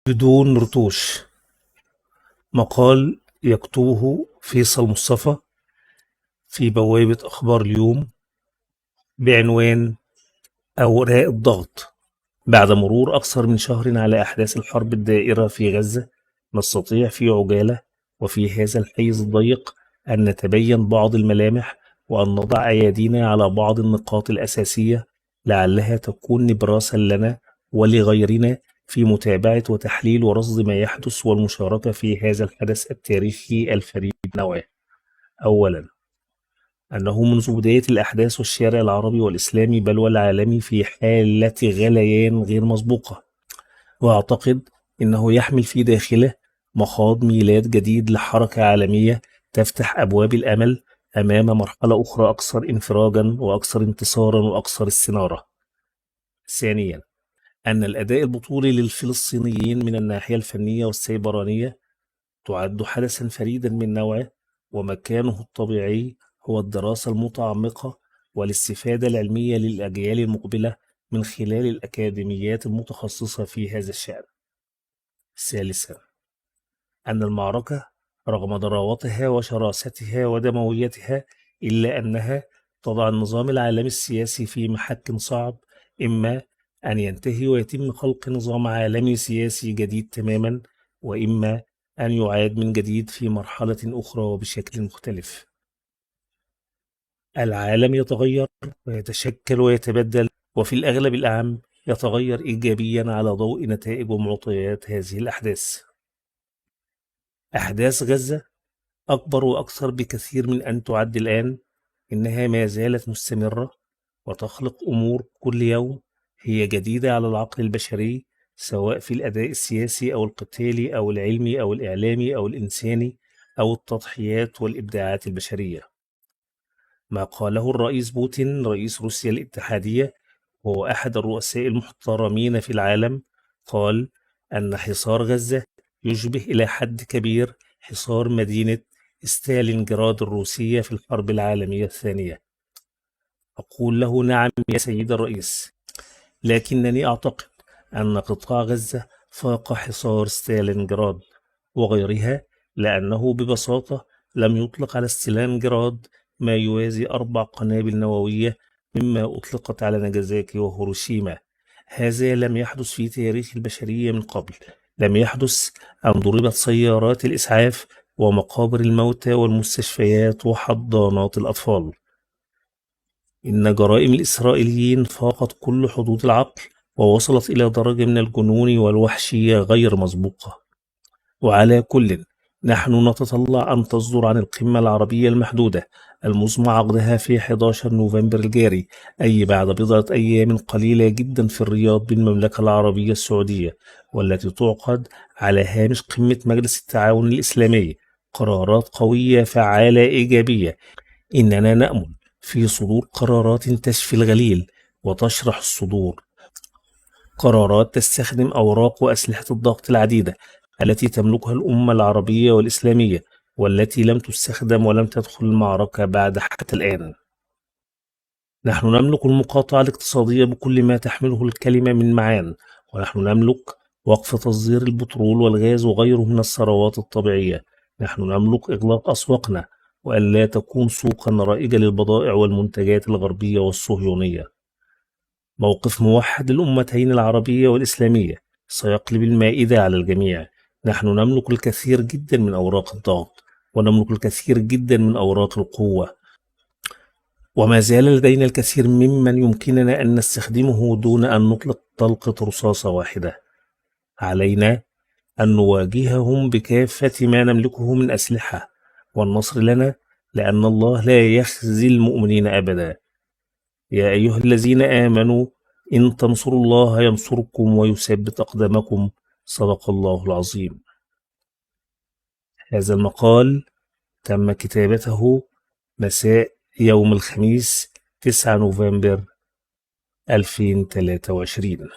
بدون رتوش. مقال يكتبه فيصل مصطفى في بوابة أخبار اليوم بعنوان أوراق الضغط. بعد مرور أكثر من شهر على أحداث الحرب الدائرة في غزة، نستطيع في عجالة وفي هذا الحيز الضيق أن نتبين بعض الملامح وأن نضع أيدينا على بعض النقاط الأساسية لعلها تكون نبراسا لنا ولغيرنا في متابعة وتحليل ورصد ما يحدث والمشاركة في هذا الحدث التاريخي الفريد نوعه. أولا، أنه منذ بداية الأحداث والشارع العربي والإسلامي بل والعالمي في حالة غليان غير مسبوقة، وأعتقد أنه يحمل في داخله مخاض ميلاد جديد لحركة عالمية تفتح أبواب الأمل أمام مرحلة أخرى أكثر انفراجا وأكثر انتصارا وأكثر استنارة. ثانيا، أن الأداء البطولي للفلسطينيين من الناحية الفنية والسيبرانية تعد حدثا فريدا من نوعه، ومكانه الطبيعي هو الدراسة المتعمقة والاستفادة العلمية للأجيال المقبلة من خلال الأكاديميات المتخصصة في هذا الشأن. ثالثا، أن المعركة رغم ضراوتها وشراستها ودمويتها إلا أنها تضع النظام العالمي السياسي في محك صعب، إما أن ينتهي ويتم خلق نظام عالمي سياسي جديد تماما، وإما أن يعاد من جديد في مرحلة أخرى وبشكل مختلف. العالم يتغير ويتشكل ويتبدل، وفي الأغلب الأعم يتغير إيجابيا على ضوء نتائج ومعطيات هذه الأحداث. أحداث غزة أكبر وأكثر بكثير من أن تعد الآن، إنها ما زالت مستمرة وتخلق أمور كل يوم هي جديدة على العقل البشري، سواء في الأداء السياسي أو القتالي أو العلمي أو الإعلامي أو الإنساني أو التضحيات والإبداعات البشرية. ما قاله الرئيس بوتين رئيس روسيا الاتحادية، وهو أحد الرؤساء المحترمين في العالم، قال أن حصار غزة يشبه إلى حد كبير حصار مدينة ستالينغراد الروسية في الحرب العالمية الثانية. أقول له نعم يا سيد الرئيس، لكنني أعتقد أن قطاع غزة فاق حصار ستالينغراد وغيرها، لأنه ببساطة لم يطلق على ستالينغراد ما يوازي 4 قنابل نووية مما أطلقت على ناجازاكي وهيروشيما. هذا لم يحدث في تاريخ البشرية من قبل. لم يحدث أن ضربت سيارات الإسعاف ومقابر الموتى والمستشفيات وحضانات الأطفال. إن جرائم الإسرائيليين فاقت كل حدود العقل ووصلت إلى درجة من الجنون والوحشية غير مسبوقة. وعلى كل، نحن نتطلع أن تصدر عن القمة العربية المحدودة المزمع عقدها في 11 نوفمبر الجاري، أي بعد بضعة أيام قليلة جدا في الرياض بالمملكة العربية السعودية، والتي تعقد على هامش قمة مجلس التعاون الإسلامي، قرارات قوية فعالة إيجابية. إننا نأمل في صدور قرارات تشفي الغليل وتشرح الصدور، قرارات تستخدم أوراق وأسلحة الضغط العديدة التي تملكها الأمة العربية والإسلامية، والتي لم تستخدم ولم تدخل المعركة بعد حتى الآن. نحن نملك المقاطعة الاقتصادية بكل ما تحمله الكلمة من معان، ونحن نملك وقف تصدير البترول والغاز وغيره من الثروات الطبيعية. نحن نملك إغلاق أسواقنا وأن لا تكون سوقا رائجة للبضائع والمنتجات الغربية والصهيونية. موقف موحد للأمتين العربية والإسلامية سيقلب المائدة على الجميع. نحن نملك الكثير جدا من أوراق الضغط، ونملك الكثير جدا من أوراق القوة، وما زال لدينا الكثير ممن يمكننا أن نستخدمه دون أن نطلق طلقة رصاصة واحدة. علينا أن نواجههم بكافة ما نملكه من أسلحة، والنصر لنا، لأن الله لا يخزي المؤمنين أبدا. يا أيها الذين آمنوا إن تنصروا الله ينصركم ويثبت أقدامكم. صدق الله العظيم. هذا المقال تم كتابته مساء يوم الخميس 9 نوفمبر 2023.